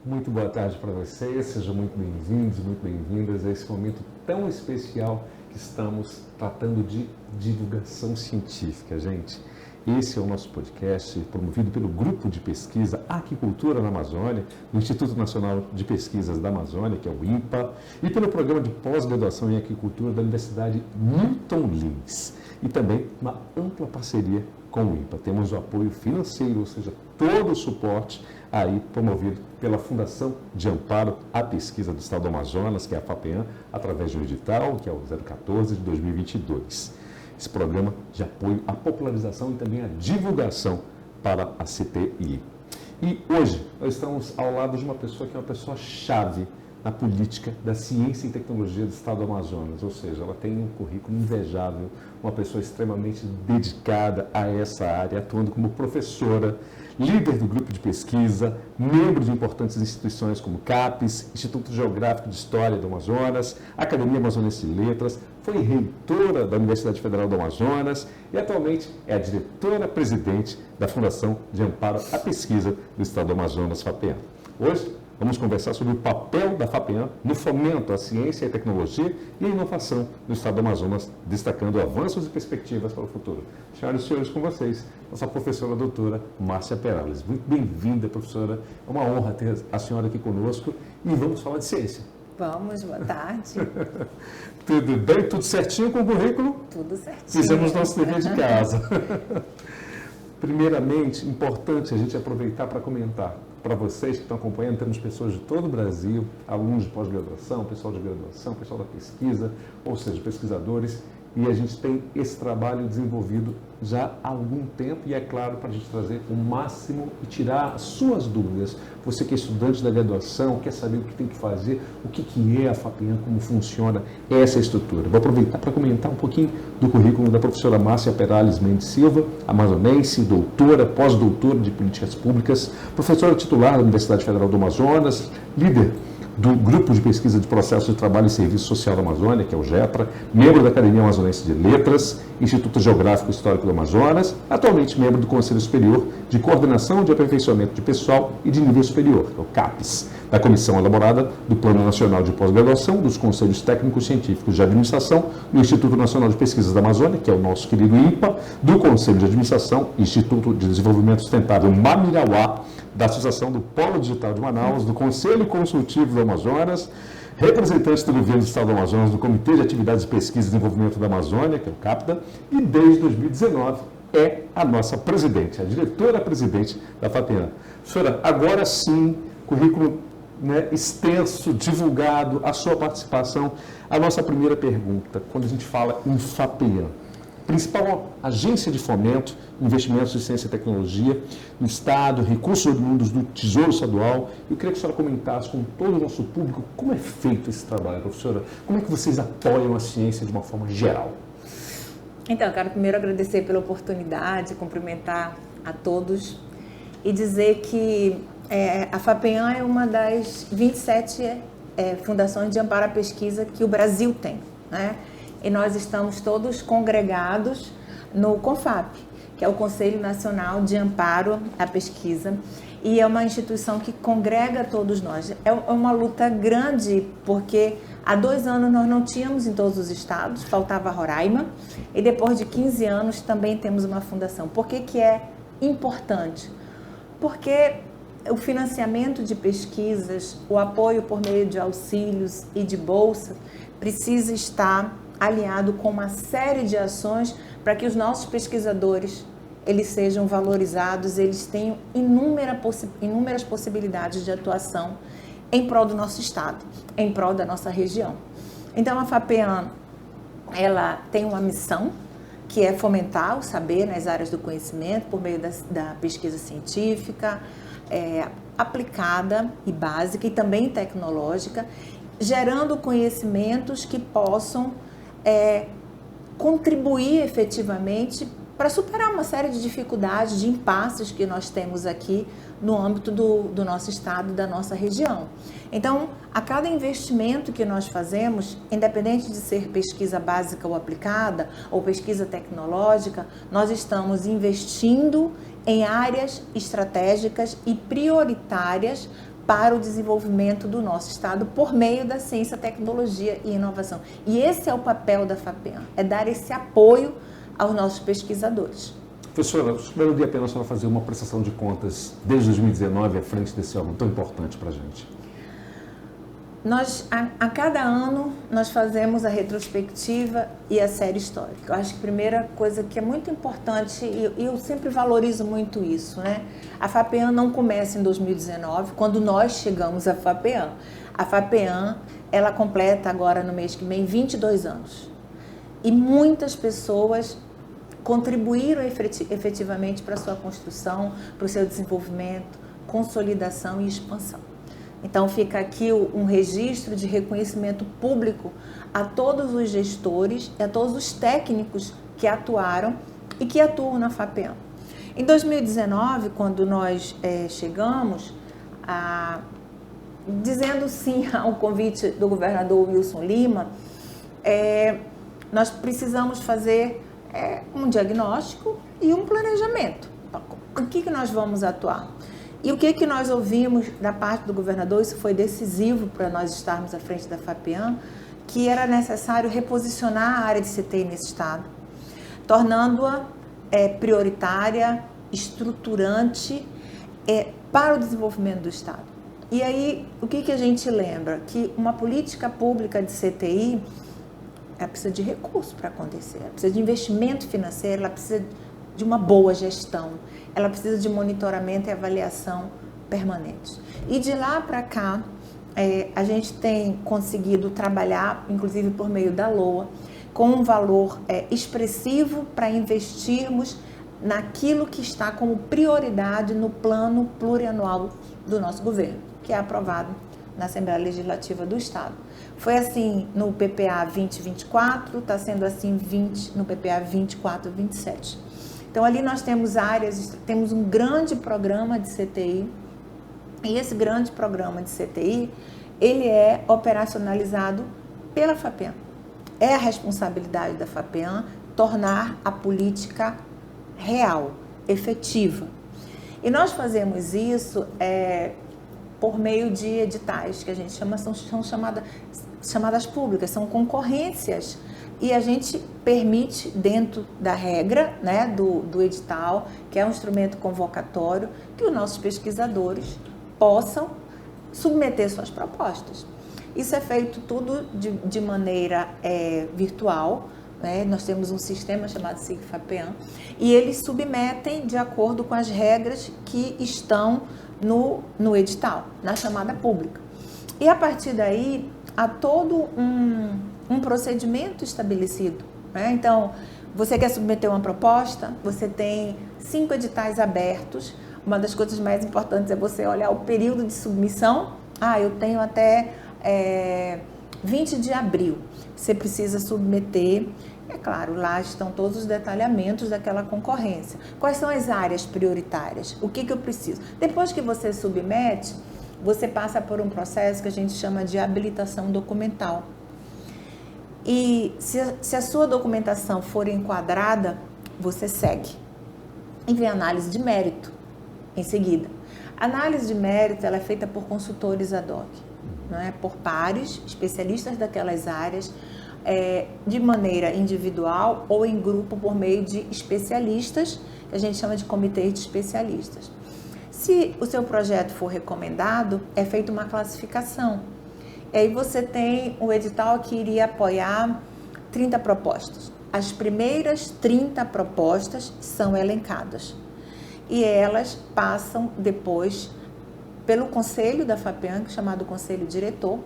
Muito boa tarde para vocês, sejam muito bem-vindos, muito bem-vindas a esse momento tão especial que estamos tratando de divulgação científica, gente. Esse é o nosso podcast promovido pelo Grupo de Pesquisa Aquicultura na Amazônia, do Instituto Nacional de Pesquisas da Amazônia, que é o INPA, e pelo Programa de Pós-Graduação em Aquicultura da Universidade Milton Lins, e também uma ampla parceria com o INPA. Temos o apoio financeiro, ou seja, todo o suporte aí promovido pela Fundação de Amparo à Pesquisa do Estado do Amazonas, que é a FAPEAM, através de um edital, que é o 014 de 2022. Esse programa de apoio à popularização e também à divulgação para a CTI. E hoje nós estamos ao lado de uma pessoa que é uma pessoa chave na política da ciência e tecnologia do Estado do Amazonas, ou seja, ela tem um currículo invejável, uma pessoa extremamente dedicada a essa área, atuando como professora, líder do grupo de pesquisa, membro de importantes instituições como CAPES, Instituto Geográfico de História do Amazonas, Academia Amazonense de Letras, foi reitora da Universidade Federal do Amazonas e atualmente é a diretora-presidente da Fundação de Amparo à Pesquisa do Estado do Amazonas, FAPEAM. Hoje, vamos conversar sobre o papel da FAPEAM no fomento à ciência e tecnologia e à inovação no Estado do Amazonas, destacando avanços e perspectivas para o futuro. Senhoras e senhores, com vocês, nossa professora doutora Márcia Perales. Muito bem-vinda, professora. É uma honra ter a senhora aqui conosco e vamos falar de ciência. Vamos, boa tarde. Tudo bem? Tudo certinho com o currículo? Tudo certinho. Fizemos nosso dever de casa. Primeiramente, importante a gente aproveitar para comentar. Para vocês que estão acompanhando, temos pessoas de todo o Brasil, alunos de pós-graduação, pessoal de graduação, pessoal da pesquisa, ou seja, pesquisadores, e a gente tem esse trabalho desenvolvido já há algum tempo e é claro para a gente trazer o máximo e tirar as suas dúvidas. Você que é estudante da graduação, quer saber o que tem que fazer, o que é a FAPEAM, como funciona essa estrutura. Vou aproveitar para comentar um pouquinho do currículo da professora Márcia Perales Mendes Silva, amazonense, doutora, pós-doutora de políticas públicas, professora titular da Universidade Federal do Amazonas, líder do Grupo de Pesquisa de Processos de Trabalho e Serviço Social da Amazônia, que é o GEPRA, membro da Academia Amazonense de Letras, Instituto Geográfico e Histórico do Amazonas, atualmente membro do Conselho Superior de Coordenação de Aperfeiçoamento de Pessoal e de Nível Superior, que é o CAPES, da Comissão Elaborada do Plano Nacional de Pós-Graduação, dos Conselhos Técnicos Científicos de Administração, do Instituto Nacional de Pesquisas da Amazônia, que é o nosso querido INPA, do Conselho de Administração, Instituto de Desenvolvimento Sustentável Mamirauá, da Associação do Polo Digital de Manaus, do Conselho Consultivo do Amazonas, representante do governo do Estado do Amazonas, do Comitê de Atividades de Pesquisa e Desenvolvimento da Amazônia, que é o CAPDA, e desde 2019 é a nossa presidente, a diretora-presidente da FAPEAM. Professora, agora sim, currículo extenso, divulgado, a sua participação. A nossa primeira pergunta, quando a gente fala em FAPEAM, principal agência de fomento, investimentos em ciência e tecnologia no Estado, recursos oriundos do Tesouro Estadual. Eu queria que a senhora comentasse com todo o nosso público como é feito esse trabalho, professora. Como é que vocês apoiam a ciência de uma forma geral? Então, eu quero primeiro agradecer pela oportunidade, cumprimentar a todos e dizer que a FAPEAM é uma das 27 fundações de amparo à pesquisa que o Brasil tem, né? E nós estamos todos congregados no CONFAP, que é o Conselho Nacional de Amparo à Pesquisa, e é uma instituição que congrega todos nós. É uma luta grande, porque há 2 anos nós não tínhamos em todos os estados, faltava Roraima, e depois de 15 anos também temos uma fundação. Por que é importante? Porque o financiamento de pesquisas, o apoio por meio de auxílios e de bolsa, precisa estar alinhado com uma série de ações para que os nossos pesquisadores eles sejam valorizados, eles tenham inúmeras possibilidades de atuação em prol do nosso estado, em prol da nossa região. Então a FAPEAM, ela tem uma missão que é fomentar o saber nas áreas do conhecimento por meio da pesquisa científica, aplicada e básica e também tecnológica, gerando conhecimentos que possam contribuir efetivamente para superar uma série de dificuldades, de impasses que nós temos aqui no âmbito do nosso estado, da nossa região. Então, a cada investimento que nós fazemos, independente de ser pesquisa básica ou aplicada, ou pesquisa tecnológica, nós estamos investindo em áreas estratégicas e prioritárias para o desenvolvimento do nosso Estado por meio da ciência, tecnologia e inovação. E esse é o papel da FAPEAM, é dar esse apoio aos nossos pesquisadores. Professora, não dia apenas para fazer uma prestação de contas desde 2019 à frente desse órgão tão importante para a gente. A cada ano, nós fazemos a retrospectiva e a série histórica. Eu acho que a primeira coisa que é muito importante, e eu sempre valorizo muito isso, né? A FAPEAM não começa em 2019, quando nós chegamos à FAPEAM. A FAPEAM, ela completa agora no mês que vem 22 anos. E muitas pessoas contribuíram efetivamente para a sua construção, para o seu desenvolvimento, consolidação e expansão. Então fica aqui um registro de reconhecimento público a todos os gestores e a todos os técnicos que atuaram e que atuam na FAPEAM. Em 2019, quando nós chegamos, dizendo sim ao convite do governador Wilson Lima, nós precisamos fazer um diagnóstico e um planejamento. O que nós vamos atuar? E o que nós ouvimos da parte do governador, isso foi decisivo para nós estarmos à frente da FAPEAM, que era necessário reposicionar a área de CTI nesse estado, tornando-a prioritária, estruturante para o desenvolvimento do estado. E aí, o que a gente lembra? Que uma política pública de CTI, ela precisa de recursos para acontecer, ela precisa de investimento financeiro, ela precisa de uma boa gestão, ela precisa de monitoramento e avaliação permanentes. E de lá para cá, a gente tem conseguido trabalhar, inclusive por meio da LOA, com um valor expressivo para investirmos naquilo que está como prioridade no plano plurianual do nosso governo, que é aprovado na Assembleia Legislativa do Estado. Foi assim no PPA 2024, está sendo assim no PPA 24-27. Então, ali nós temos temos um grande programa de CTI, e esse grande programa de CTI, ele é operacionalizado pela FAPEAM. É a responsabilidade da FAPEAM tornar a política real, efetiva. E nós fazemos isso por meio de editais, que a gente chama, são chamadas públicas, são concorrências. E a gente permite, dentro da regra, né, do edital, que é um instrumento convocatório, que os nossos pesquisadores possam submeter suas propostas. Isso é feito tudo de maneira virtual, né? Nós temos um sistema chamado SIG-FAPEAM, e eles submetem de acordo com as regras que estão no edital, na chamada pública. E a partir daí, há todo um procedimento estabelecido, né? Então, você quer submeter uma proposta, você tem 5 editais abertos. Uma das coisas mais importantes é você olhar o período de submissão. Eu tenho até 20 de abril. Você precisa submeter. É claro, lá estão todos os detalhamentos daquela concorrência. Quais são as áreas prioritárias? O que eu preciso? Depois que você submete, você passa por um processo que a gente chama de habilitação documental. E se a sua documentação for enquadrada, você segue. E vem a análise de mérito em seguida. A análise de mérito ela é feita por consultores ad hoc, não é? Por pares, especialistas daquelas áreas, de maneira individual ou em grupo por meio de especialistas, que a gente chama de comitês de especialistas. Se o seu projeto for recomendado, é feita uma classificação. E aí você tem o edital que iria apoiar 30 propostas. As primeiras 30 propostas são elencadas. E elas passam depois pelo conselho da FAPEAM, chamado Conselho Diretor,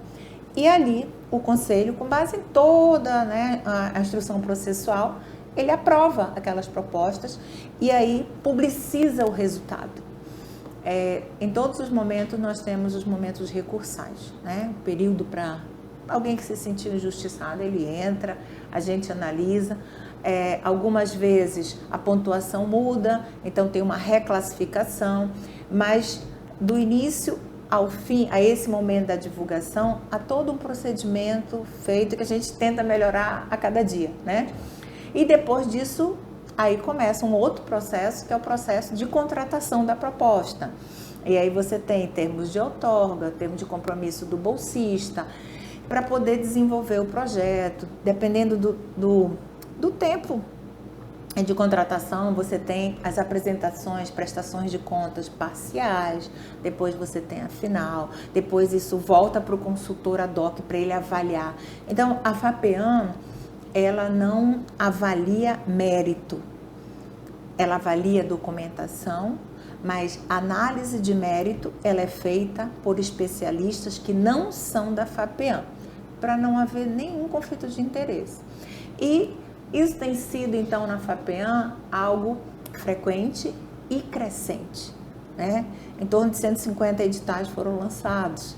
e ali o conselho, com base em toda, né, a instrução processual, ele aprova aquelas propostas e aí publiciza o resultado. Em todos os momentos nós temos os momentos recursais, né? O período para alguém que se sentiu injustiçado, ele entra, a gente analisa. Algumas vezes a pontuação muda, então tem uma reclassificação, mas do início ao fim, a esse momento da divulgação, há todo um procedimento feito que a gente tenta melhorar a cada dia, né? E depois disso, aí começa um outro processo, que é o processo de contratação da proposta. E aí você tem termos de outorga, termos de compromisso do bolsista, para poder desenvolver o projeto. Dependendo do tempo de contratação, você tem as apresentações, prestações de contas parciais, depois você tem a final, depois isso volta para o consultor ad hoc para ele avaliar. Então, a FAPEAM, ela não avalia mérito, ela avalia documentação, mas a análise de mérito, ela é feita por especialistas que não são da FAPEAM, para não haver nenhum conflito de interesse. E isso tem sido, então, na FAPEAM, algo frequente e crescente, né? Em torno de 150 editais foram lançados.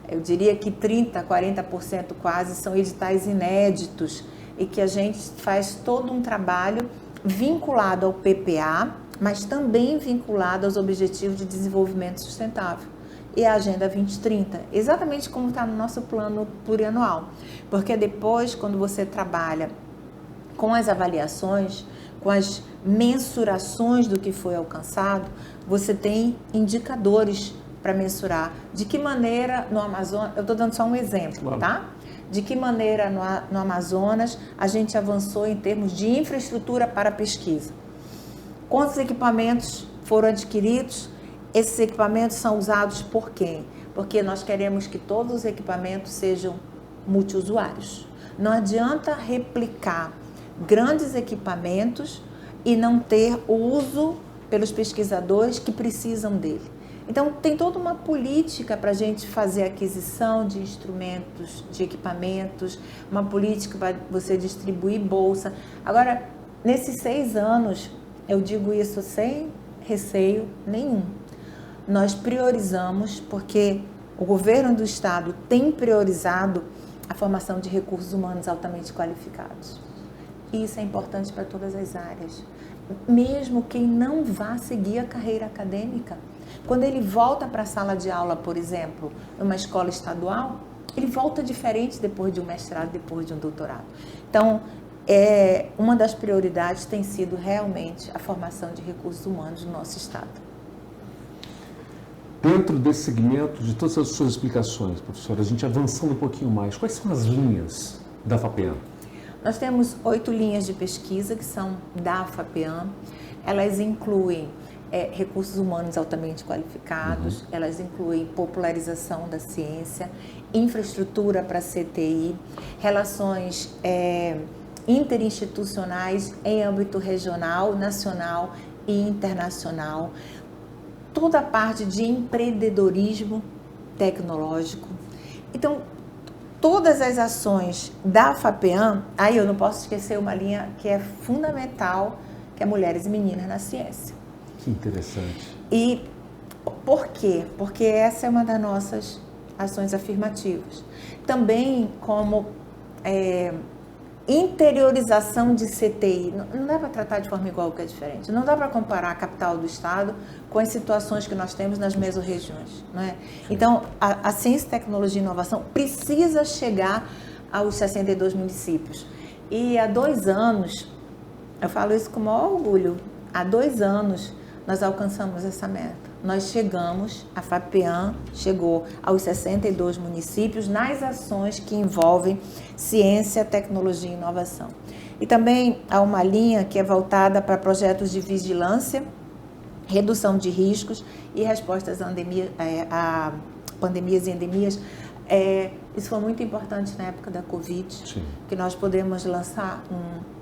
Eu diria que 30%, 40% quase são editais inéditos e que a gente faz todo um trabalho vinculado ao PPA, mas também vinculado aos Objetivos de Desenvolvimento Sustentável e a Agenda 2030, exatamente como está no nosso plano plurianual. Porque depois, quando você trabalha com as avaliações, com as mensurações do que foi alcançado, você tem indicadores para mensurar. De que maneira no Amazonas, eu estou dando só um exemplo, claro, tá? De que maneira no Amazonas a gente avançou em termos de infraestrutura para pesquisa. Quantos equipamentos foram adquiridos? Esses equipamentos são usados por quem? Porque nós queremos que todos os equipamentos sejam multiusuários. Não adianta replicar grandes equipamentos e não ter o uso pelos pesquisadores que precisam dele. Então, tem toda uma política para a gente fazer aquisição de instrumentos, de equipamentos, uma política para você distribuir bolsa. Agora, nesses 6 anos, eu digo isso sem receio nenhum. Nós priorizamos, porque o governo do estado tem priorizado a formação de recursos humanos altamente qualificados. E isso é importante para todas as áreas. Mesmo quem não vá seguir a carreira acadêmica, quando ele volta para a sala de aula, por exemplo, numa escola estadual, ele volta diferente depois de um mestrado, depois de um doutorado. Então, uma das prioridades tem sido realmente a formação de recursos humanos no nosso estado. Dentro desse segmento, de todas as suas explicações, professora, a gente avançando um pouquinho mais, quais são as linhas da FAPEAM? Nós temos 8 linhas de pesquisa que são da FAPEAM. Elas incluem recursos humanos altamente qualificados, elas incluem popularização da ciência, infraestrutura para CTI, relações interinstitucionais em âmbito regional, nacional e internacional, toda a parte de empreendedorismo tecnológico. Então, todas as ações da FAPEAM, aí eu não posso esquecer uma linha que é fundamental, que é Mulheres e Meninas na Ciência. Que interessante. E por quê? Porque essa é uma das nossas ações afirmativas. Também como interiorização de CTI. Não dá para tratar de forma igual, que é diferente. Não dá para comparar a capital do estado com as situações que nós temos nas mesorregiões, não é? Então, a ciência, tecnologia e inovação precisa chegar aos 62 municípios. E há 2 anos, eu falo isso com o maior orgulho, há 2 anos nós alcançamos essa meta. Nós chegamos, a FAPEAM chegou aos 62 municípios nas ações que envolvem ciência, tecnologia e inovação. E também há uma linha que é voltada para projetos de vigilância, redução de riscos e respostas a pandemias e endemias. Isso foi muito importante na época da Covid, sim, que nós podemos lançar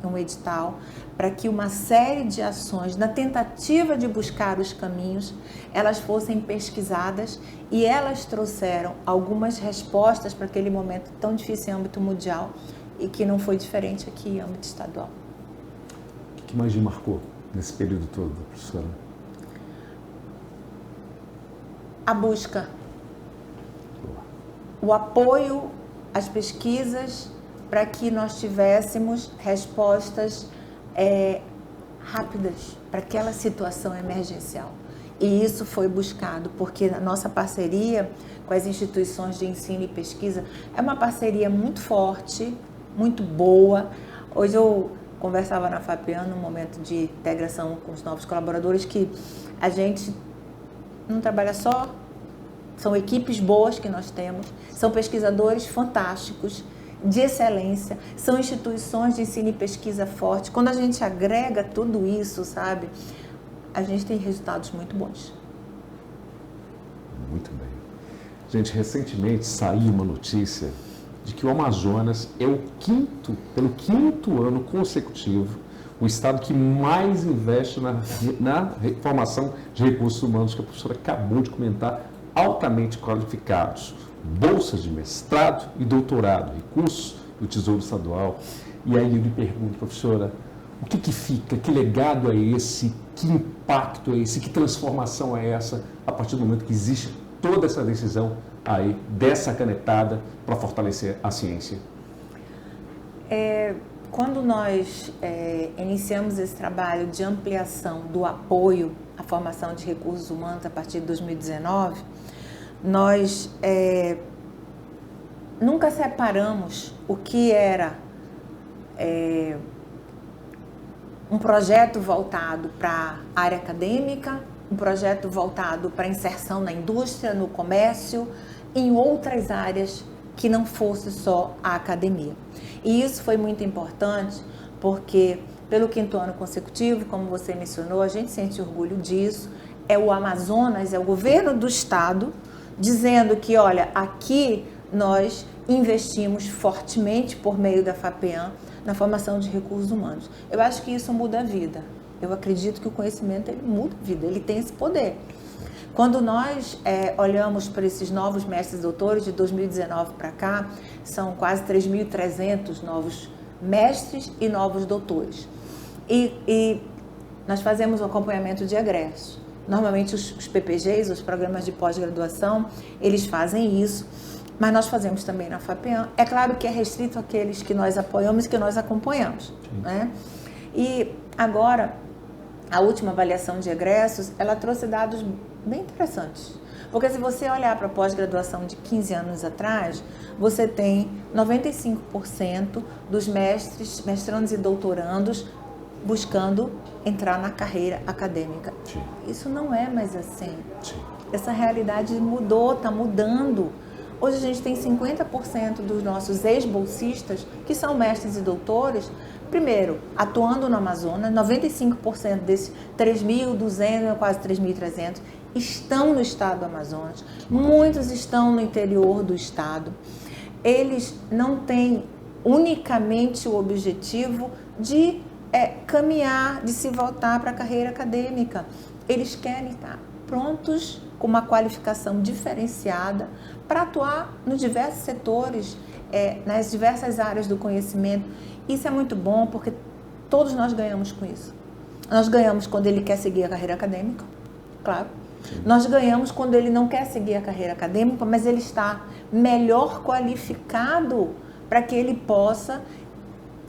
um edital para que uma série de ações, na tentativa de buscar os caminhos, elas fossem pesquisadas e elas trouxeram algumas respostas para aquele momento tão difícil em âmbito mundial e que não foi diferente aqui em âmbito estadual. O que mais lhe marcou nesse período todo, professora? A busca. O apoio às pesquisas para que nós tivéssemos respostas rápidas para aquela situação emergencial. E isso foi buscado porque a nossa parceria com as instituições de ensino e pesquisa é uma parceria muito forte, muito boa. Hoje eu conversava na FAPEAM, num momento de integração com os novos colaboradores, que a gente não trabalha só, são equipes boas que nós temos, são pesquisadores fantásticos, de excelência, são instituições de ensino e pesquisa forte. Quando a gente agrega tudo isso, sabe, a gente tem resultados muito bons. Muito bem. Gente, recentemente saiu uma notícia de que o Amazonas é pelo quinto ano consecutivo, o estado que mais investe na formação de recursos humanos, que a professora acabou de comentar, altamente qualificados, bolsas de mestrado e doutorado, recursos do Tesouro Estadual. E aí eu lhe pergunto, professora, o que fica, que legado é esse, que impacto é esse, que transformação é essa, a partir do momento que existe toda essa decisão aí, dessa canetada para fortalecer a ciência? Quando nós iniciamos esse trabalho de ampliação do apoio à formação de recursos humanos a partir de 2019, nós nunca separamos o que era um projeto voltado para a área acadêmica, um projeto voltado para a inserção na indústria, no comércio, em outras áreas que não fosse só a academia. E isso foi muito importante porque, pelo quinto ano consecutivo, como você mencionou, a gente sente orgulho disso, é o Amazonas, é o governo do estado, dizendo que, olha, aqui nós investimos fortemente por meio da FAPEAM na formação de recursos humanos. Eu acho que isso muda a vida. Eu acredito que o conhecimento ele muda a vida, ele tem esse poder. Quando nós olhamos para esses novos mestres e doutores, de 2019 para cá, são quase 3.300 novos mestres e novos doutores. E nós fazemos um acompanhamento de egressos. Normalmente os PPGs, os programas de pós-graduação, eles fazem isso, mas nós fazemos também na FAPEAM. É claro que é restrito àqueles que nós apoiamos e que nós acompanhamos, né? E agora, a última avaliação de egressos, ela trouxe dados bem interessantes. Porque se você olhar para a pós-graduação de 15 anos atrás, você tem 95% dos mestres, mestrandos e doutorandos buscando entrar na carreira acadêmica. Sim. Isso não é mais assim. Sim. Essa realidade mudou, está mudando. Hoje a gente tem 50% dos nossos ex-bolsistas que são mestres e doutores, primeiro, atuando no Amazonas, 95% desses 3.200, quase 3.300, estão no estado do Amazonas, muitos estão no interior do estado. Eles não têm unicamente o objetivo de caminhar, de se voltar para a carreira acadêmica. Eles querem estar prontos, com uma qualificação diferenciada, para atuar nos diversos setores, nas diversas áreas do conhecimento. Isso é muito bom, porque todos nós ganhamos com isso. Nós ganhamos quando ele quer seguir a carreira acadêmica, claro. Sim. Nós ganhamos quando ele não quer seguir a carreira acadêmica, mas ele está melhor qualificado para que ele possa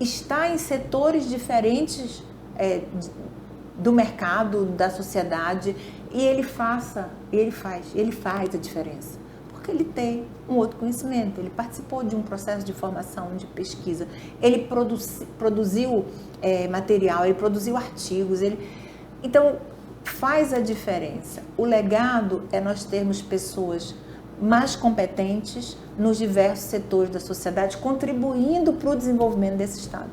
estar em setores diferentes do mercado, da sociedade, e ele faz a diferença. Porque ele tem um outro conhecimento, ele participou de um processo de formação, de pesquisa, ele produziu material, ele produziu artigos, então faz a diferença. O legado é nós termos pessoas mais competentes nos diversos setores da sociedade, contribuindo para o desenvolvimento desse Estado.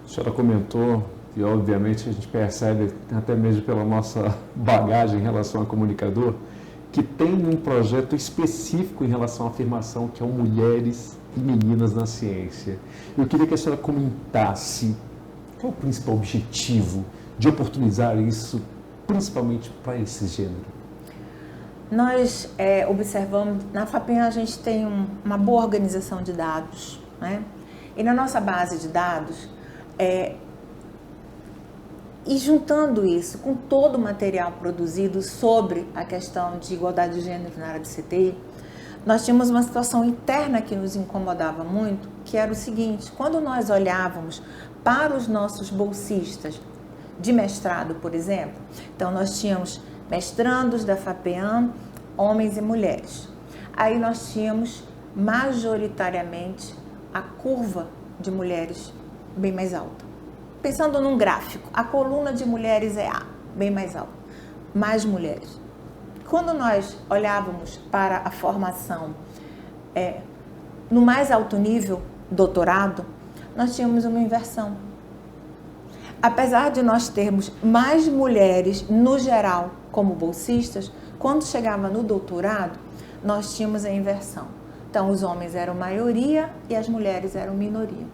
A senhora comentou, e obviamente a gente percebe, até mesmo pela nossa bagagem em relação a comunicador, que tem um projeto específico em relação à afirmação, que é o Mulheres e Meninas na Ciência. Eu queria que a senhora comentasse qual é o principal objetivo de oportunizar isso, principalmente para esse gênero. Nós observamos, na FAPEAM a gente tem uma boa organização de dados, né? E na nossa base de dados, e juntando isso com todo o material produzido sobre a questão de igualdade de gênero na área de CTI, nós tínhamos uma situação interna que nos incomodava muito, que era o seguinte: quando nós olhávamos para os nossos bolsistas de mestrado, por exemplo, então nós tínhamos mestrandos da FAPEAM, homens e mulheres. Aí nós tínhamos majoritariamente a curva de mulheres bem mais alta. Pensando num gráfico, a coluna de mulheres é A, bem mais alta. mais mulheres. Quando nós olhávamos para a formação no mais alto nível, doutorado, nós tínhamos uma inversão. Apesar de nós termos mais mulheres, no geral, como bolsistas, quando chegava no doutorado, nós tínhamos a inversão. Então, os homens eram maioria e as mulheres eram minoria.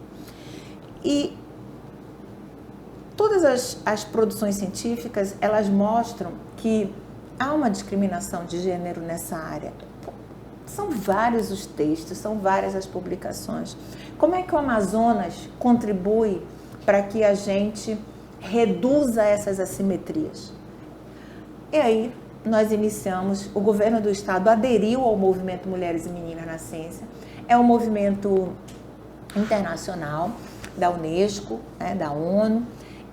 E todas as produções científicas, elas mostram que há uma discriminação de gênero nessa área. São vários os textos, são várias as publicações. Como é que o Amazonas contribui para que a gente reduza essas assimetrias? E aí, nós iniciamos, o governo do estado aderiu ao movimento Mulheres e Meninas na Ciência. É um movimento internacional da Unesco, da ONU,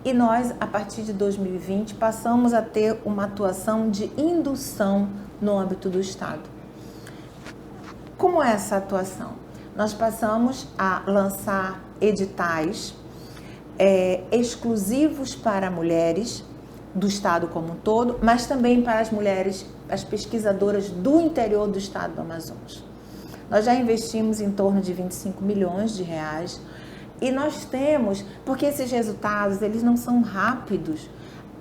e nós, a partir de 2020, passamos a ter uma atuação de indução no âmbito do estado. Como é essa atuação? Nós passamos a lançar editais exclusivos para mulheres do estado como um todo, mas também para as mulheres, as pesquisadoras do interior do estado do Amazonas. Nós já investimos em torno de 25 milhões de reais e nós temos, porque esses resultados, eles não são rápidos,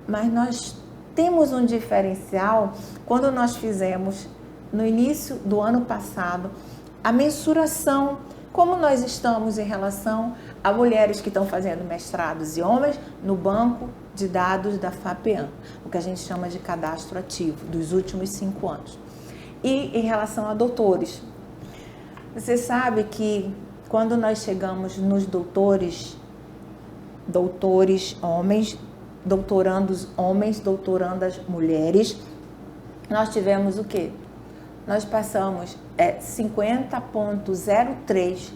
mas nós temos um diferencial quando nós fizemos, no início do ano passado, a mensuração, como nós estamos em relação a mulheres que estão fazendo mestrados e homens no banco de dados da FAPEAN, o que a gente chama de cadastro ativo, dos últimos 5 anos. E em relação a doutores, você sabe que quando nós chegamos nos doutores homens, doutorandos homens, doutorandas mulheres, nós tivemos o quê? Nós passamos 50,03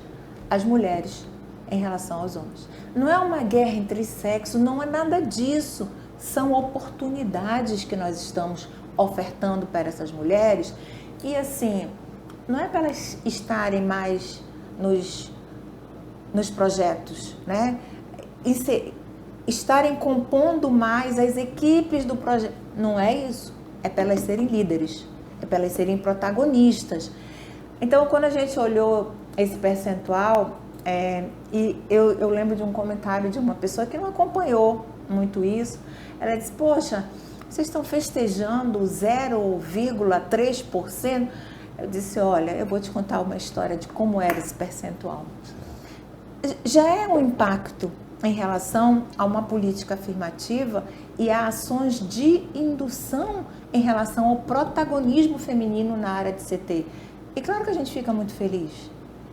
as mulheres em relação aos homens. Não é uma guerra entre sexos, não é nada disso. São oportunidades que nós estamos ofertando para essas mulheres. E assim, não é para elas estarem mais nos projetos, né? Estarem compondo mais as equipes do projeto. Não é isso. É para elas serem líderes. É para elas serem protagonistas. Então, quando a gente olhou esse percentual, e eu lembro de um comentário de uma pessoa que não acompanhou muito isso, ela disse, poxa, vocês estão festejando 0,3%? Eu disse, olha, eu vou te contar uma história de como era esse percentual. Já é um impacto em relação a uma política afirmativa e a ações de indução em relação ao protagonismo feminino na área de CT. E claro que a gente fica muito feliz.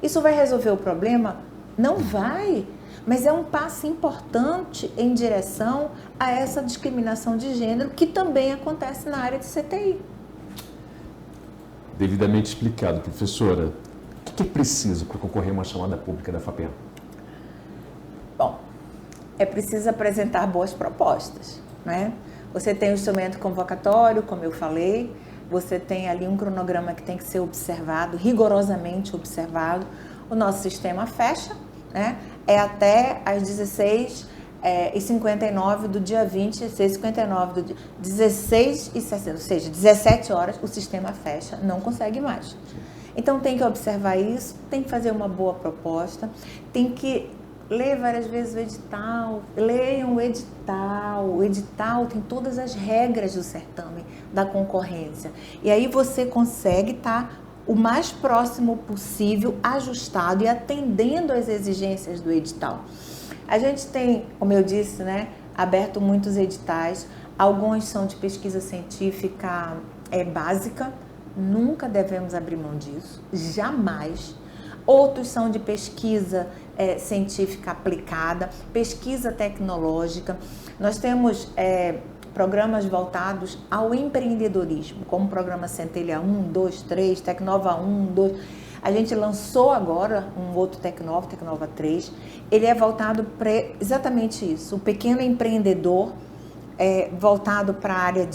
Isso vai resolver o problema? Não vai, mas é um passo importante em direção a essa discriminação de gênero que também acontece na área de CTI. Devidamente explicado, professora. O que é preciso para concorrer a uma chamada pública da FAPEAN? Bom, é preciso apresentar boas propostas, né? Você tem o instrumento convocatório, como eu falei, você tem ali um cronograma que tem que ser observado, rigorosamente observado. O nosso sistema fecha, né? É até às 16h59 do dia 20, 16h59 do dia 16h60, ou seja, 17 horas, o sistema fecha, não consegue mais. Então tem que observar isso, tem que fazer uma boa proposta, tem que ler várias vezes o edital, leiam o edital tem todas as regras do certame, da concorrência. E aí você consegue estar o mais próximo possível, ajustado e atendendo às exigências do edital. A gente tem, como eu disse, né, aberto muitos editais, alguns são de pesquisa científica básica, nunca devemos abrir mão disso, jamais. Outros são de pesquisa científica aplicada, pesquisa tecnológica. Nós temos programas voltados ao empreendedorismo, como o programa Centelha 1, 2, 3, Tecnova 1, 2. A gente lançou agora um outro Tecnova, Tecnova 3. Ele é voltado para exatamente isso, o pequeno empreendedor voltado para a área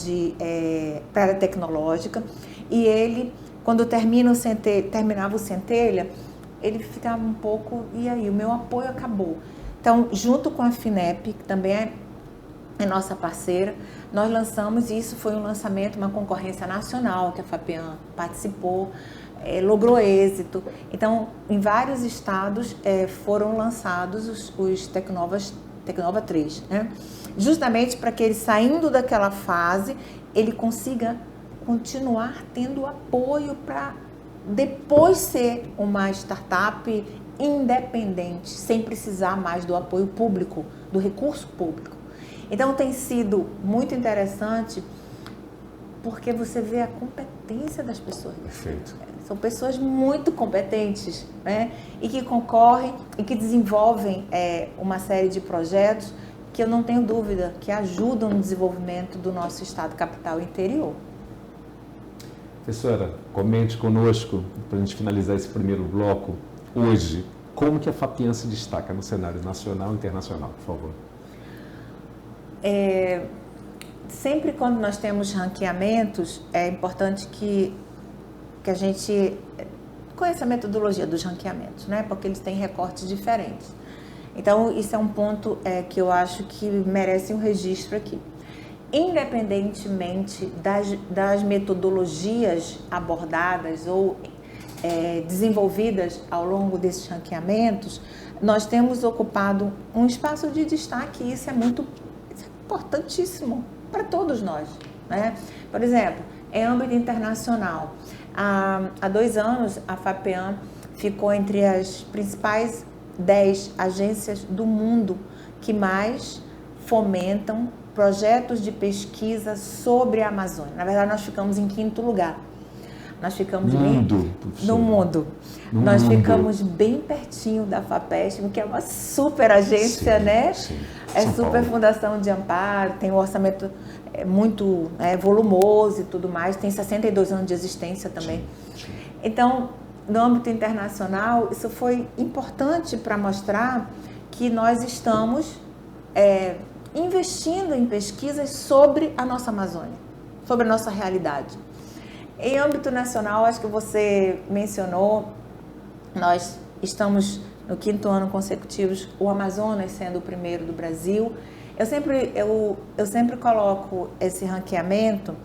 tecnológica. E ele, quando terminava o Centelha, ele ficava um pouco, e aí, o meu apoio acabou. Então, junto com a FINEP, que também é nossa parceira. Nós lançamos, e isso foi um lançamento, uma concorrência nacional que a FAPEAM participou, logrou êxito. Então, em vários estados foram lançados os Tecnova 3, né? Justamente para que ele, saindo daquela fase, ele consiga continuar tendo apoio para depois ser uma startup independente, sem precisar mais do apoio público, do recurso público. Então tem sido muito interessante porque você vê a competência das pessoas. Perfeito. São pessoas muito competentes, né? E que concorrem e que desenvolvem uma série de projetos que eu não tenho dúvida que ajudam no desenvolvimento do nosso estado capital interior. Professora, comente conosco, para a gente finalizar esse primeiro bloco, hoje, como que a FAPEAM se destaca no cenário nacional e internacional, por favor? Sempre quando nós temos ranqueamentos, é importante que a gente conheça a metodologia dos ranqueamentos, né? Porque eles têm recortes diferentes. Então, isso é um ponto que eu acho que merece um registro aqui. Independentemente das metodologias abordadas ou desenvolvidas ao longo desses ranqueamentos, nós temos ocupado um espaço de destaque e isso é importantíssimo para todos nós, né? Por exemplo, em âmbito internacional, há 2 anos a FAPEAM ficou entre as principais 10 agências do mundo que mais fomentam projetos de pesquisa sobre a Amazônia. Na verdade, nós ficamos em 5º lugar. Nós ficamos no mundo. Nós ficamos bem pertinho da FAPESP, que é uma super agência, sim, né? Sim. É super fundação de amparo, tem um orçamento muito volumoso e tudo mais, tem 62 anos de existência também. Sim, sim. Então, no âmbito internacional, isso foi importante para mostrar que nós estamos investindo em pesquisas sobre a nossa Amazônia, sobre a nossa realidade. Em âmbito nacional, acho que você mencionou, nós estamos no 5º ano consecutivo, o Amazonas sendo o primeiro do Brasil. Eu sempre coloco esse ranqueamento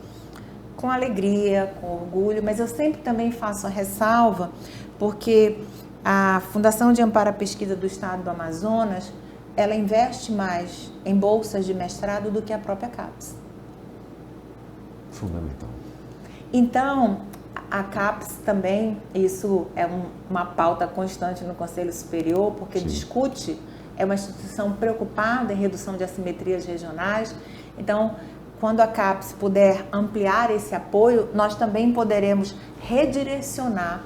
com alegria, com orgulho, mas eu sempre também faço a ressalva, porque a Fundação de Amparo à Pesquisa do Estado do Amazonas, ela investe mais em bolsas de mestrado do que a própria CAPES. Fundamental. Então, a CAPES também, isso é uma pauta constante no Conselho Superior, porque sim, discute, é uma instituição preocupada em redução de assimetrias regionais. Então, quando a CAPES puder ampliar esse apoio, nós também poderemos redirecionar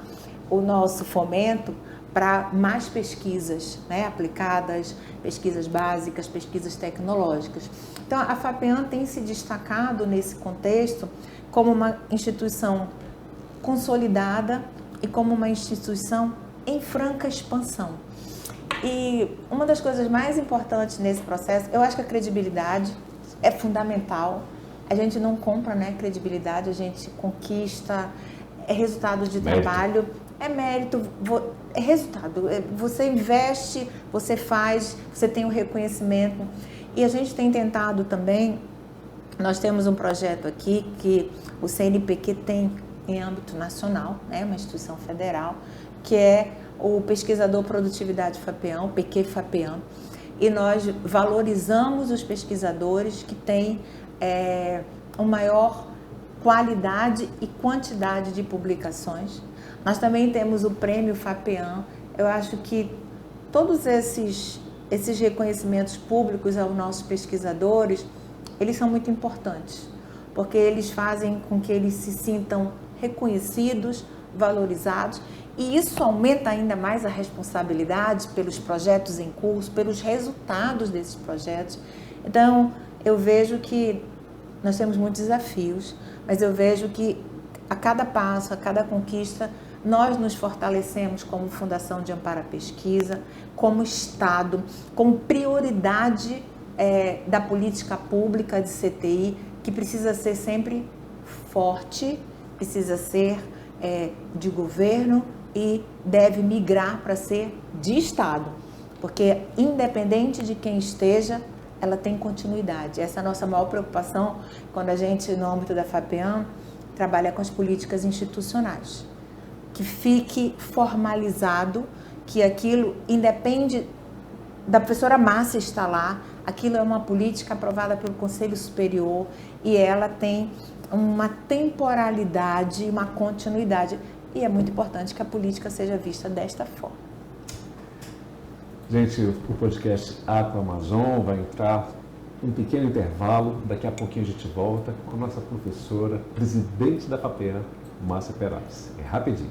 o nosso fomento para mais pesquisas, né, aplicadas, pesquisas básicas, pesquisas tecnológicas. Então, a FAPEAM tem se destacado nesse contexto como uma instituição consolidada e como uma instituição em franca expansão. E uma das coisas mais importantes nesse processo, eu acho que a credibilidade é fundamental. A gente não compra, né, credibilidade, a gente conquista, é resultado de trabalho, é mérito, é resultado. Você investe, você faz, você tem o reconhecimento. E a gente tem tentado também, nós temos um projeto aqui que o CNPq tem em âmbito nacional, né, uma instituição federal, que é o Pesquisador Produtividade FAPEAM, o PQ FAPEAM, e nós valorizamos os pesquisadores que têm uma maior qualidade e quantidade de publicações. Nós também temos o Prêmio FAPEAM. Eu acho que todos esses reconhecimentos públicos aos nossos pesquisadores, eles são muito importantes, porque eles fazem com que eles se sintam reconhecidos, valorizados, e isso aumenta ainda mais a responsabilidade pelos projetos em curso, pelos resultados desses projetos. Então, eu vejo que nós temos muitos desafios, mas eu vejo que a cada passo, a cada conquista, nós nos fortalecemos como Fundação de Amparo à Pesquisa, como Estado, como prioridade da política pública de CTI, que precisa ser sempre forte, precisa ser de governo e deve migrar para ser de Estado, porque independente de quem esteja, ela tem continuidade. Essa é a nossa maior preocupação quando a gente, no âmbito da FAPEAM, trabalha com as políticas institucionais. Que fique formalizado que aquilo independe da professora Márcia estar lá, aquilo é uma política aprovada pelo Conselho Superior e ela tem uma temporalidade, uma continuidade. E é muito importante que a política seja vista desta forma. Gente, o podcast Aqua Amazon vai entrar um pequeno intervalo. Daqui a pouquinho a gente volta com a nossa professora, presidente da FAPEAM, Márcia Perales. É rapidinho.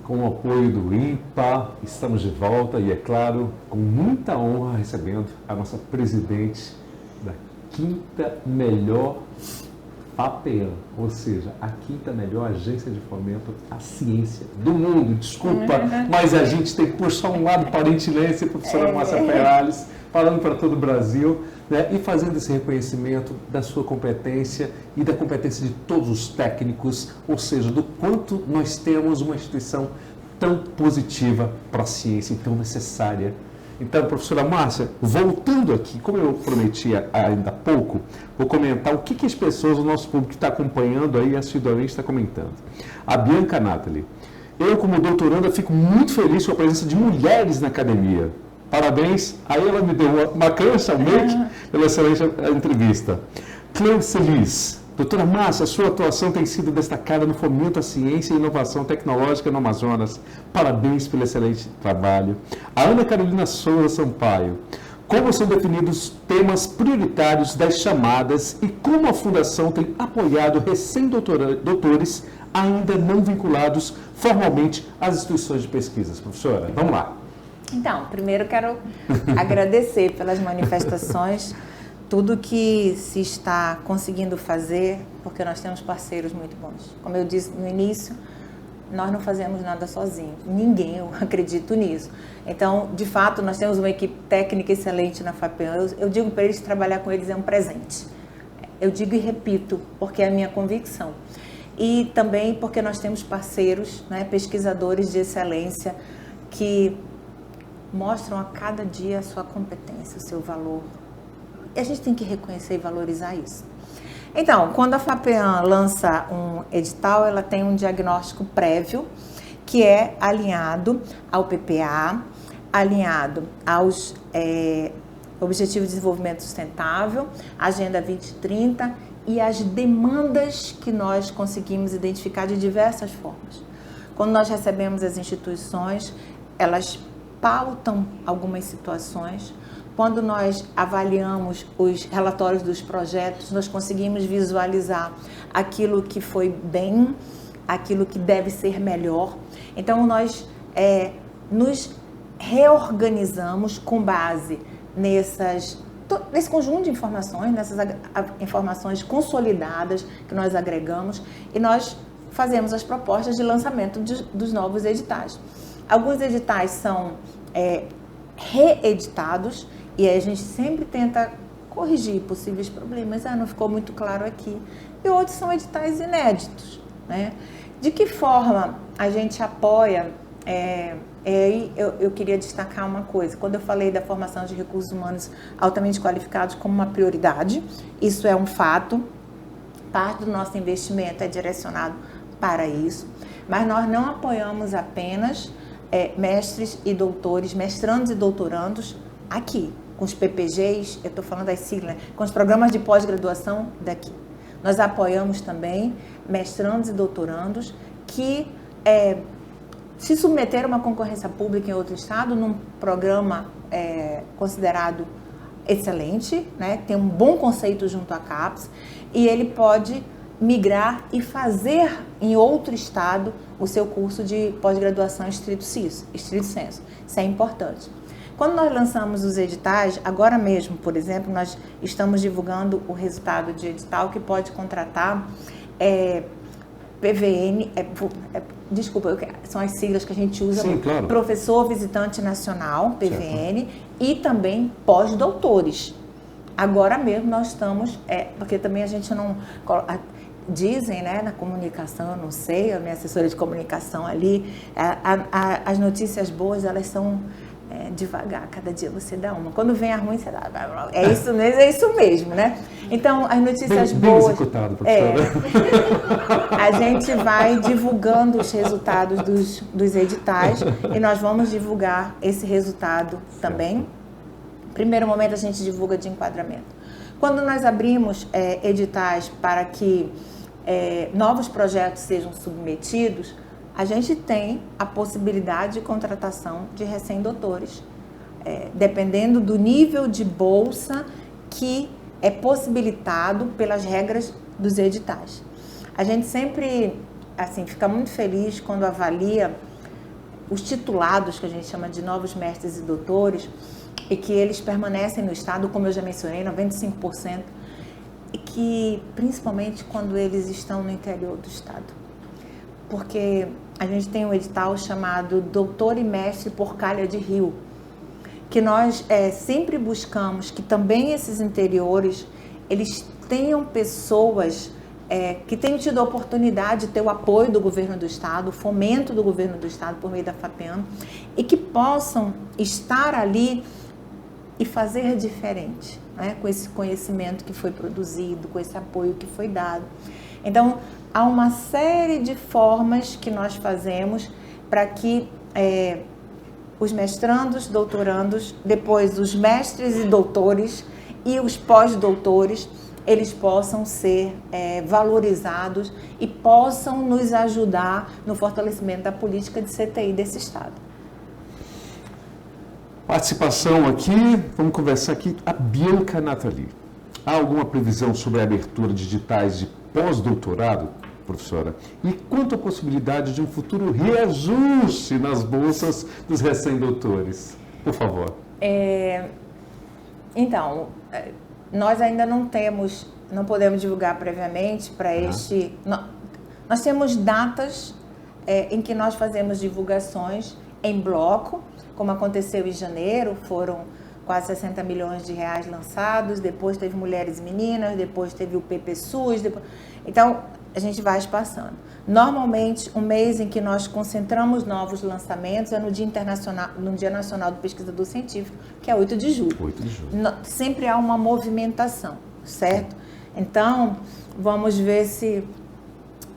Com o apoio do INPA, estamos de volta e, é claro, com muita honra recebendo a nossa presidente da quinta melhor FAPEAM, ou seja, a quinta melhor agência de fomento à ciência do mundo. Desculpa, mas a gente tem que puxar um lado parentinense, a professora Márcia Perales, falando para todo o Brasil, né, e fazendo esse reconhecimento da sua competência e da competência de todos os técnicos, ou seja, do quanto nós temos uma instituição tão positiva para a ciência e tão necessária. Então, professora Márcia, voltando aqui, como eu prometi ainda há pouco, vou comentar o que as pessoas, o nosso público que está acompanhando aí assiduamente está comentando. A Bianca Nathalie: eu, como doutoranda, fico muito feliz com a presença de mulheres na academia. Parabéns. Aí ela me deu uma cancha ao make pela excelente entrevista. Cleuce Liz. Doutora Márcia, sua atuação tem sido destacada no fomento à ciência e inovação tecnológica no Amazonas. Parabéns pelo excelente trabalho. A Ana Carolina Souza Sampaio. Como são definidos temas prioritários das chamadas e como a Fundação tem apoiado recém-doutores ainda não vinculados formalmente às instituições de pesquisas? Professora, vamos lá. Então, primeiro quero agradecer pelas manifestações, tudo que se está conseguindo fazer, porque nós temos parceiros muito bons. Como eu disse no início, nós não fazemos nada sozinhos, ninguém, eu acredito nisso. Então, de fato, nós temos uma equipe técnica excelente na FAPEAN. Eu digo para eles que trabalhar com eles é um presente. Eu digo e repito, porque é a minha convicção. E também porque nós temos parceiros, né, pesquisadores de excelência, que mostram a cada dia a sua competência, o seu valor. E a gente tem que reconhecer e valorizar isso. Então, quando a FAPEAN lança um edital, ela tem um diagnóstico prévio, que é alinhado ao PPA, alinhado aos Objetivos de Desenvolvimento Sustentável, Agenda 2030 e as demandas que nós conseguimos identificar de diversas formas. Quando nós recebemos as instituições, elas pautam algumas situações. Quando nós avaliamos os relatórios dos projetos, nós conseguimos visualizar aquilo que foi bem, aquilo que deve ser melhor. Então, nós nos reorganizamos com base nesse conjunto de informações, nessas informações consolidadas que nós agregamos, e nós fazemos as propostas de lançamento dos novos editais. Alguns editais são reeditados, e aí a gente sempre tenta corrigir possíveis problemas. Não ficou muito claro aqui. E outros são editais inéditos, né? De que forma a gente apoia? Eu queria destacar uma coisa. Quando eu falei da formação de recursos humanos altamente qualificados como uma prioridade, isso é um fato. Parte do nosso investimento é direcionado para isso. Mas nós não apoiamos apenas mestres e doutores, mestrandos e doutorandos aqui, com os PPGs, eu estou falando das siglas, com os programas de pós-graduação daqui. Nós apoiamos também mestrandos e doutorandos que se submeteram a uma concorrência pública em outro estado, num programa considerado excelente, né, tem um bom conceito junto à CAPES, e ele pode migrar e fazer em outro estado o seu curso de pós-graduação estrito sensu. Isso é importante. Quando nós lançamos os editais, agora mesmo, por exemplo, nós estamos divulgando o resultado de edital que pode contratar PVN, são as siglas que a gente usa. Sim, claro. Professor Visitante Nacional, PVN, certo. E também pós-doutores. Agora mesmo nós estamos, porque também a gente não... Dizem, né, na comunicação, eu não sei, a minha assessora de comunicação ali, as notícias boas, elas são devagar, cada dia você dá uma. Quando vem a ruim, você dá. É isso mesmo, né? Então, as notícias boas... Bem executado, professora. A gente vai divulgando os resultados dos editais e nós vamos divulgar esse resultado também. Primeiro momento, a gente divulga de enquadramento. Quando nós abrimos editais para que novos projetos sejam submetidos, a gente tem a possibilidade de contratação de recém-doutores, dependendo do nível de bolsa que é possibilitado pelas regras dos editais. A gente sempre fica muito feliz quando avalia os titulados, que a gente chama de novos mestres e doutores, e que eles permanecem no estado, como eu já mencionei, 95%, e que principalmente quando eles estão no interior do estado. Porque a gente tem um edital chamado Doutor e Mestre por Calha de Rio, que nós sempre buscamos que também esses interiores, eles tenham pessoas que tenham tido a oportunidade de ter o apoio do governo do estado, o fomento do governo do estado por meio da FAPEAN, e que possam estar ali e fazer diferente, né? Com esse conhecimento que foi produzido, com esse apoio que foi dado. Então, há uma série de formas que nós fazemos para que os mestrandos, doutorandos, depois os mestres e doutores e os pós-doutores, eles possam ser valorizados e possam nos ajudar no fortalecimento da política de CTI desse Estado. Participação aqui, vamos conversar aqui, a Bianca Nathalie. Há alguma previsão sobre a abertura de editais de pós-doutorado, professora? E quanto à possibilidade de um futuro reajuste nas bolsas dos recém-doutores? Por favor. Então, nós ainda não podemos divulgar previamente para este... Nós temos datas em que nós fazemos divulgações em bloco, como aconteceu em janeiro, foram quase 60 milhões de reais lançados, depois teve Mulheres e Meninas, depois teve o PPSUS, então a gente vai espaçando. Normalmente, um mês em que nós concentramos novos lançamentos é no Dia Nacional do Pesquisador Científico, que é 8 de julho. 8 de julho. Sempre há uma movimentação, certo? Então, vamos ver se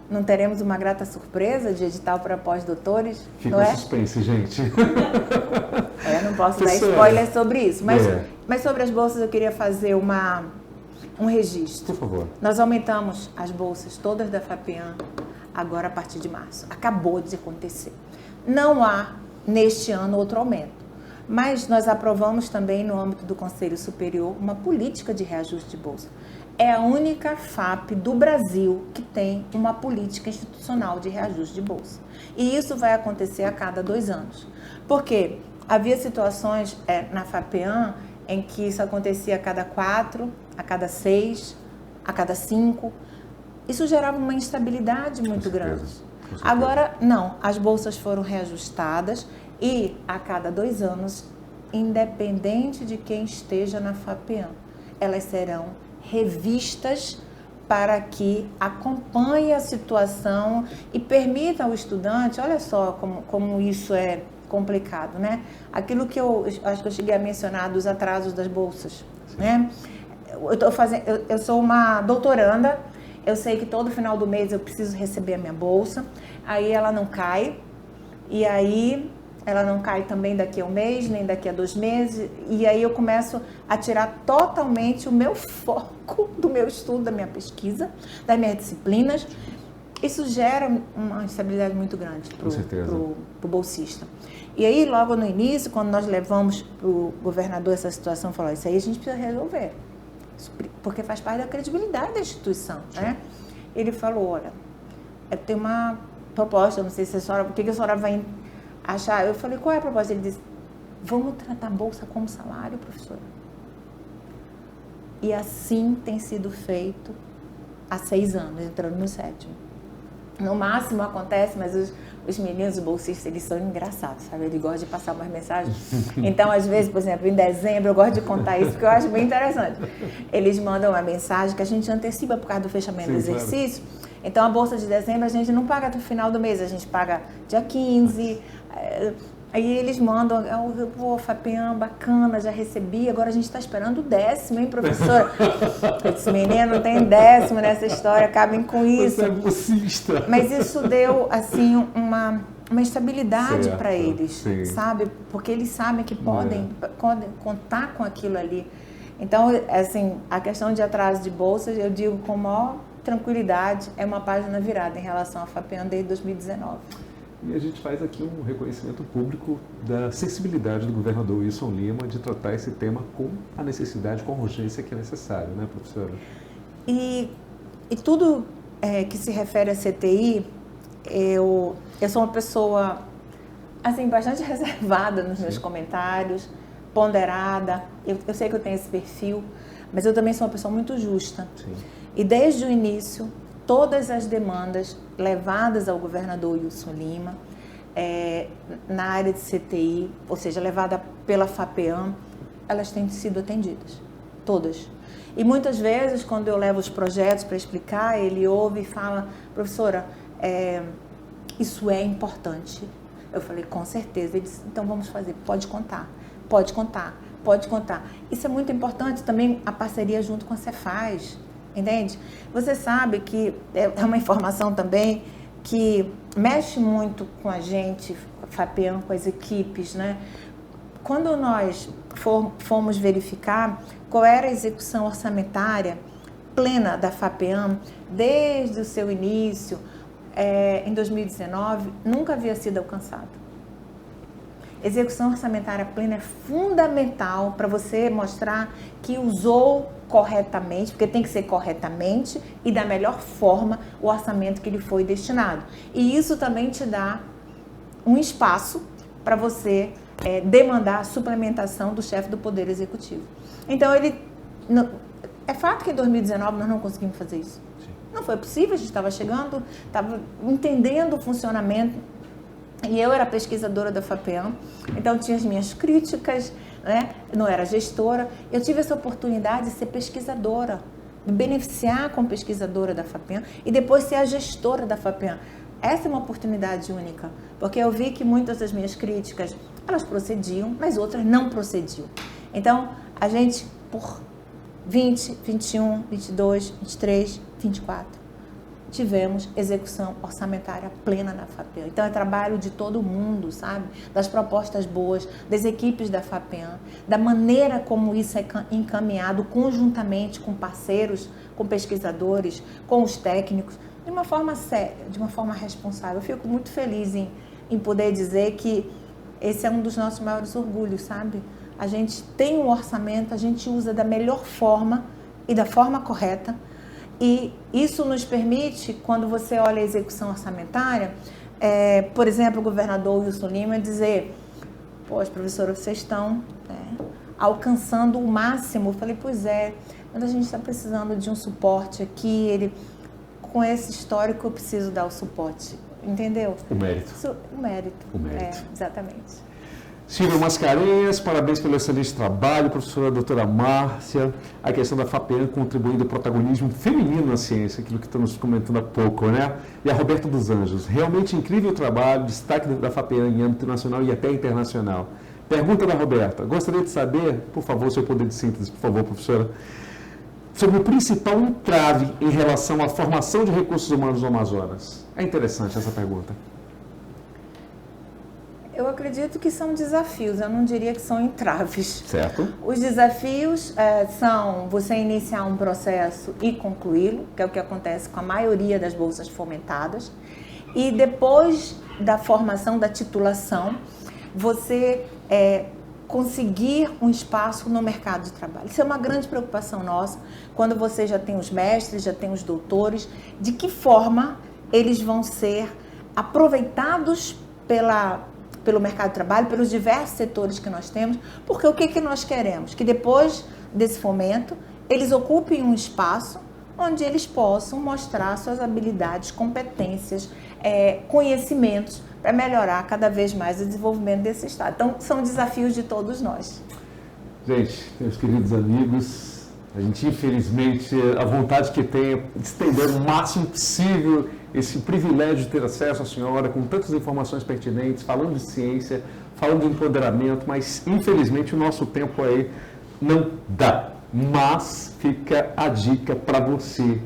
não teremos uma grata surpresa de edital para pós-doutores. Fica em suspense, gente. Não posso dar spoiler sobre isso. Mas sobre as bolsas eu queria fazer um registro. Por favor. Nós aumentamos as bolsas todas da FAPEAM agora a partir de março. Acabou de acontecer. Não há, neste ano, outro aumento. Mas nós aprovamos também, no âmbito do Conselho Superior, uma política de reajuste de bolsa. É a única FAP do Brasil que tem uma política institucional de reajuste de bolsa. E isso vai acontecer a cada 2 anos. Porque havia situações na FAPEAM em que isso acontecia a cada 4, a cada 6, a cada 5. Isso gerava uma instabilidade muito grande. Agora, não, as bolsas foram reajustadas e a cada 2 anos, independente de quem esteja na FAPEAM, elas serão revistas para que acompanhe a situação e permita ao estudante, olha só como isso é complicado, né? Aquilo que eu acho que eu cheguei a mencionar dos atrasos das bolsas, né? Eu sou uma doutoranda, eu sei que todo final do mês eu preciso receber a minha bolsa, aí ela não cai, e aí ela não cai também daqui a 1 mês, nem daqui a 2 meses, e aí eu começo a tirar totalmente o meu foco do meu estudo, da minha pesquisa, das minhas disciplinas. Isso gera uma instabilidade muito grande para o bolsista. E aí, logo no início, quando nós levamos para o governador essa situação, falou, isso aí a gente precisa resolver, porque faz parte da credibilidade da instituição, né? Ele falou, olha, eu tenho uma proposta, não sei se a senhora, o que a senhora vai achar? Eu falei, qual é a proposta? Ele disse, vamos tratar a bolsa como salário, professora. E assim tem sido feito há 6 anos, entrando no 7º. No máximo acontece, mas os meninos bolsistas, eles são engraçados, sabe? Eles gostam de passar umas mensagens. Então, às vezes, por exemplo, em dezembro, eu gosto de contar isso, porque eu acho bem interessante. Eles mandam uma mensagem que a gente antecipa por causa do fechamento do exercício. Claro. Então, a bolsa de dezembro a gente não paga até o final do mês, a gente paga dia 15. Aí eles mandam, pô, FAPEAM, bacana, já recebi, agora a gente está esperando o 10º, hein, professora? Esse menino não tem 10º nessa história, acabem com isso. Você é bolsista. Mas isso deu, assim, uma estabilidade para eles, sim, sabe? Porque eles sabem que podem contar com aquilo ali. Então, assim, a questão de atraso de bolsas, eu digo com maior tranquilidade, é uma página virada em relação à FAPEAM desde 2019. E a gente faz aqui um reconhecimento público da sensibilidade do governador Wilson Lima de tratar esse tema com a necessidade, com a urgência que é necessário, né, professora? E tudo que se refere a CTI, eu sou uma pessoa, assim, bastante reservada nos meus comentários, ponderada. Eu sei que eu tenho esse perfil, mas eu também sou uma pessoa muito justa. Sim. E desde o início, todas as demandas levadas ao governador Wilson Lima, na área de CTI, ou seja, levada pela FAPEAM, elas têm sido atendidas, todas. E muitas vezes, quando eu levo os projetos para explicar, ele ouve e fala, professora, isso é importante. Eu falei, com certeza. Ele disse, então vamos fazer, pode contar, pode contar, pode contar. Isso é muito importante também, a parceria junto com a Cefaz. Entende? Você sabe que é uma informação também que mexe muito com a gente, FAPEAM, com as equipes, né? Quando nós fomos verificar qual era a execução orçamentária plena da FAPEAM, desde o seu início, em 2019, nunca havia sido alcançado. Execução orçamentária plena é fundamental para você mostrar que usou corretamente, porque tem que ser corretamente e da melhor forma o orçamento que lhe foi destinado. E isso também te dá um espaço para você demandar a suplementação do chefe do Poder Executivo. Então, é fato que em 2019 nós não conseguimos fazer isso. Sim. Não foi possível, a gente estava chegando, estava entendendo o funcionamento. E eu era pesquisadora da FAPEAM, então tinha as minhas críticas, né? Não era gestora. Eu tive essa oportunidade de ser pesquisadora, de beneficiar como pesquisadora da FAPEAM e depois ser a gestora da FAPEAM. Essa é uma oportunidade única, porque eu vi que muitas das minhas críticas, elas procediam, mas outras não procediam. Então, a gente, por 20, 21, 22, 23, 24, tivemos execução orçamentária plena na FAPEAM. Então, é trabalho de todo mundo, sabe? Das propostas boas, das equipes da FAPEAM, da maneira como isso é encaminhado conjuntamente com parceiros, com pesquisadores, com os técnicos, de uma forma séria, de uma forma responsável. Eu fico muito feliz em poder dizer que esse é um dos nossos maiores orgulhos, sabe? A gente tem um orçamento, a gente usa da melhor forma e da forma correta. E isso nos permite, quando você olha a execução orçamentária, por exemplo, o governador Wilson Lima dizer: poxa, professora, vocês estão alcançando o máximo. Eu falei: pois é, mas a gente está precisando de um suporte aqui, com esse histórico eu preciso dar o suporte, entendeu? O mérito. O mérito. Exatamente. Silvia Mascarenhas, parabéns pelo excelente trabalho, professora doutora Márcia. A questão da FAPEAM contribuindo ao protagonismo feminino na ciência, aquilo que estamos comentando há pouco, né? E a Roberta dos Anjos, realmente incrível trabalho, destaque da FAPEAM em âmbito nacional e até internacional. Pergunta da Roberta, gostaria de saber, por favor, seu poder de síntese, por favor, professora, sobre o principal entrave em relação à formação de recursos humanos no Amazonas. É interessante essa pergunta. Eu acredito que são desafios, eu não diria que são entraves. Certo. Os desafios são você iniciar um processo e concluí-lo, que é o que acontece com a maioria das bolsas fomentadas, e depois da formação da titulação, você conseguir um espaço no mercado de trabalho. Isso é uma grande preocupação nossa, quando você já tem os mestres, já tem os doutores, de que forma eles vão ser aproveitados pelo mercado de trabalho, pelos diversos setores que nós temos, porque o que nós queremos? Que depois desse fomento, eles ocupem um espaço onde eles possam mostrar suas habilidades, competências, conhecimentos, para melhorar cada vez mais o desenvolvimento desse Estado. Então, são desafios de todos nós. Gente, meus queridos amigos, a gente, infelizmente, a vontade que tem é estender o máximo possível esse privilégio de ter acesso à senhora com tantas informações pertinentes, falando de ciência, falando de empoderamento, mas, infelizmente, o nosso tempo aí não dá. Mas fica a dica para você.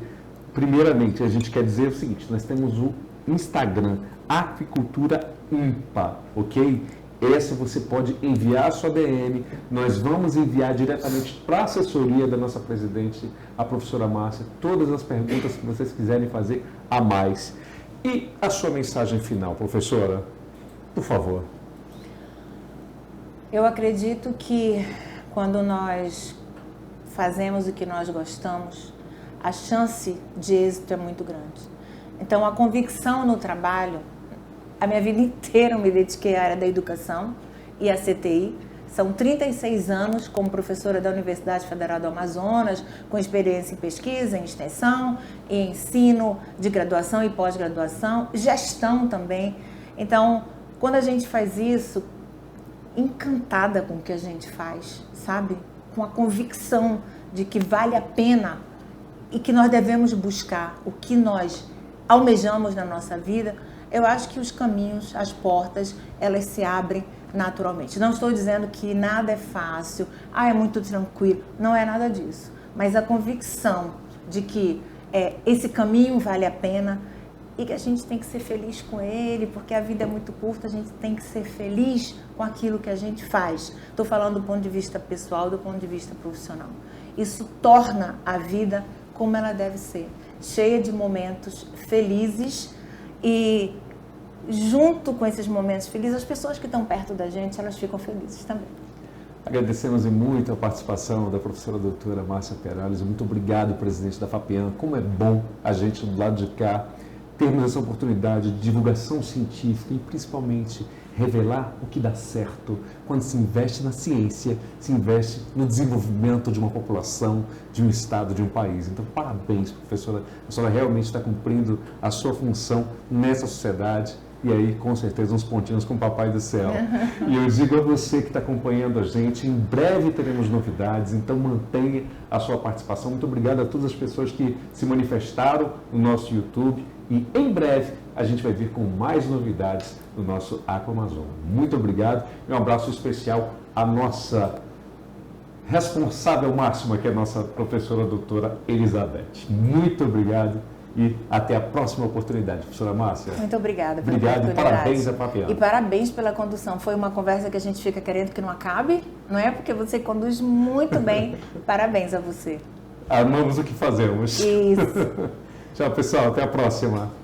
Primeiramente, a gente quer dizer o seguinte, nós temos o Instagram, Aquicultura Impa, ok? Essa você pode enviar a sua DM, nós vamos enviar diretamente para a assessoria da nossa presidente, a professora Márcia, todas as perguntas que vocês quiserem fazer a mais. E a sua mensagem final, professora, por favor. Eu acredito que quando nós fazemos o que nós gostamos, a chance de êxito é muito grande. Então, a convicção no trabalho, a minha vida inteira eu me dediquei à área da educação e à CTI. São 36 anos como professora da Universidade Federal do Amazonas, com experiência em pesquisa, em extensão, em ensino de graduação e pós-graduação, gestão também. Então, quando a gente faz isso, encantada com o que a gente faz, sabe? Com a convicção de que vale a pena e que nós devemos buscar o que nós almejamos na nossa vida, eu acho que os caminhos, as portas, elas se abrem naturalmente. Não estou dizendo que nada é fácil, é muito tranquilo, não é nada disso. Mas a convicção de que esse caminho vale a pena e que a gente tem que ser feliz com ele, porque a vida é muito curta, a gente tem que ser feliz com aquilo que a gente faz. Estou falando do ponto de vista pessoal, do ponto de vista profissional. Isso torna a vida como ela deve ser, cheia de momentos felizes e junto com esses momentos felizes, as pessoas que estão perto da gente, elas ficam felizes também. Agradecemos muito a participação da professora doutora Márcia Perales. Muito obrigado, presidente da FAPEAM. Como é bom a gente do lado de cá termos essa oportunidade de divulgação científica e principalmente revelar o que dá certo quando se investe na ciência, se investe no desenvolvimento de uma população, de um estado, de um país. Então, parabéns, professora. A senhora realmente está cumprindo a sua função nessa sociedade. E aí, com certeza, uns pontinhos com o Papai do Céu. E eu digo a você que está acompanhando a gente, em breve teremos novidades, então mantenha a sua participação. Muito obrigado a todas as pessoas que se manifestaram no nosso YouTube. E em breve a gente vai vir com mais novidades no nosso Aquamazon. Muito obrigado e um abraço especial à nossa responsável máxima, que é a nossa professora doutora Elizabeth. Muito obrigado. E até a próxima oportunidade, professora Márcia. Muito obrigada pela oportunidade. Obrigado e parabéns à FAPEAM. E parabéns pela condução. Foi uma conversa que a gente fica querendo que não acabe, não é? Porque você conduz muito bem. Parabéns a você. Amamos o que fazemos. Isso. Tchau, pessoal. Até a próxima.